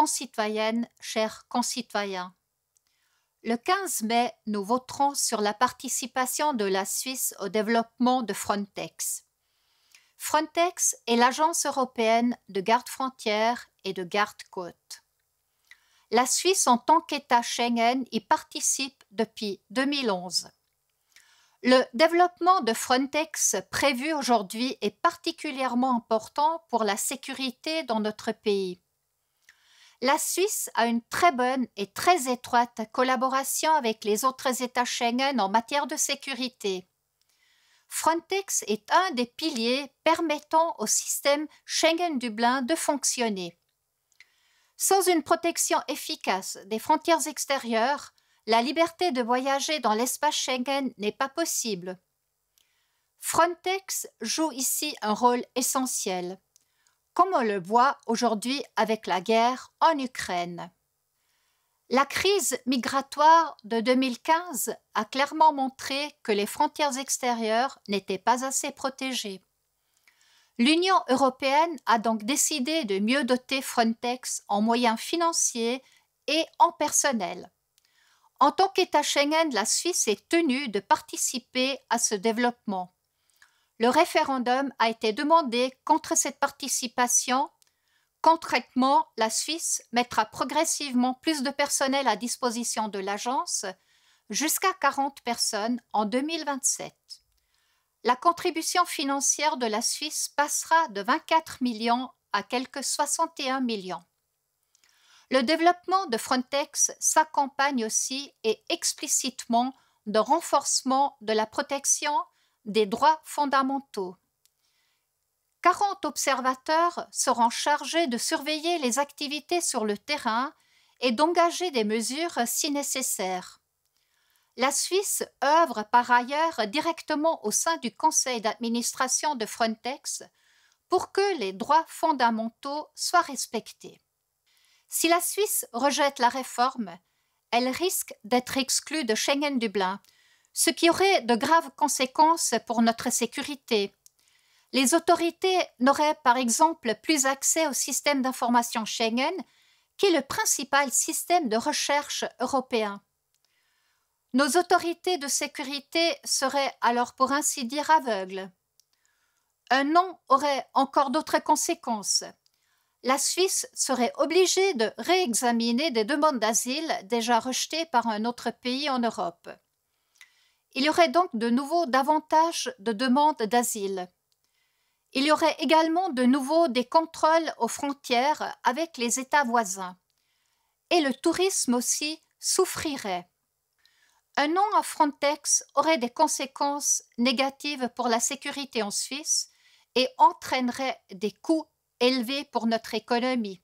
concitoyennes, chers concitoyens. Le 15 mai, nous voterons sur la participation de la Suisse au développement de Frontex. Frontex est l'agence européenne de garde-frontières et de garde-côtes. La Suisse, en tant qu'État Schengen, y participe depuis 2011. Le développement de Frontex prévu aujourd'hui est particulièrement important pour la sécurité dans notre pays. La Suisse a une très bonne et très étroite collaboration avec les autres États Schengen en matière de sécurité. Frontex est un des piliers permettant au système Schengen-Dublin de fonctionner. Sans une protection efficace des frontières extérieures, la liberté de voyager dans l'espace Schengen n'est pas possible. Frontex joue ici un rôle essentiel, comme on le voit aujourd'hui avec la guerre en Ukraine. La crise migratoire de 2015 a clairement montré que les frontières extérieures n'étaient pas assez protégées. L'Union européenne a donc décidé de mieux doter Frontex en moyens financiers et en personnel. En tant qu'État Schengen, la Suisse est tenue de participer à ce développement. Le référendum a été demandé contre cette participation. Concrètement, la Suisse mettra progressivement plus de personnel à disposition de l'agence, jusqu'à 40 personnes en 2027. La contribution financière de la Suisse passera de 24 millions à quelques 61 millions. Le développement de Frontex s'accompagne aussi et explicitement de renforcement de la protection des droits fondamentaux. 40 observateurs seront chargés de surveiller les activités sur le terrain et d'engager des mesures si nécessaire. La Suisse œuvre par ailleurs directement au sein du conseil d'administration de Frontex pour que les droits fondamentaux soient respectés. Si la Suisse rejette la réforme, elle risque d'être exclue de Schengen-Dublin, ce qui aurait de graves conséquences pour notre sécurité. Les autorités n'auraient par exemple plus accès au système d'information Schengen, qui est le principal système de recherche européen. Nos autorités de sécurité seraient alors pour ainsi dire aveugles. Un non aurait encore d'autres conséquences. La Suisse serait obligée de réexaminer des demandes d'asile déjà rejetées par un autre pays en Europe. Il y aurait donc de nouveau davantage de demandes d'asile. Il y aurait également de nouveau des contrôles aux frontières avec les États voisins. Et le tourisme aussi souffrirait. Un non à Frontex aurait des conséquences négatives pour la sécurité en Suisse et entraînerait des coûts élevés pour notre économie.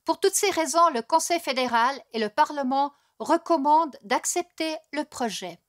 Pour toutes ces raisons, le Conseil fédéral et le Parlement recommandent d'accepter le projet.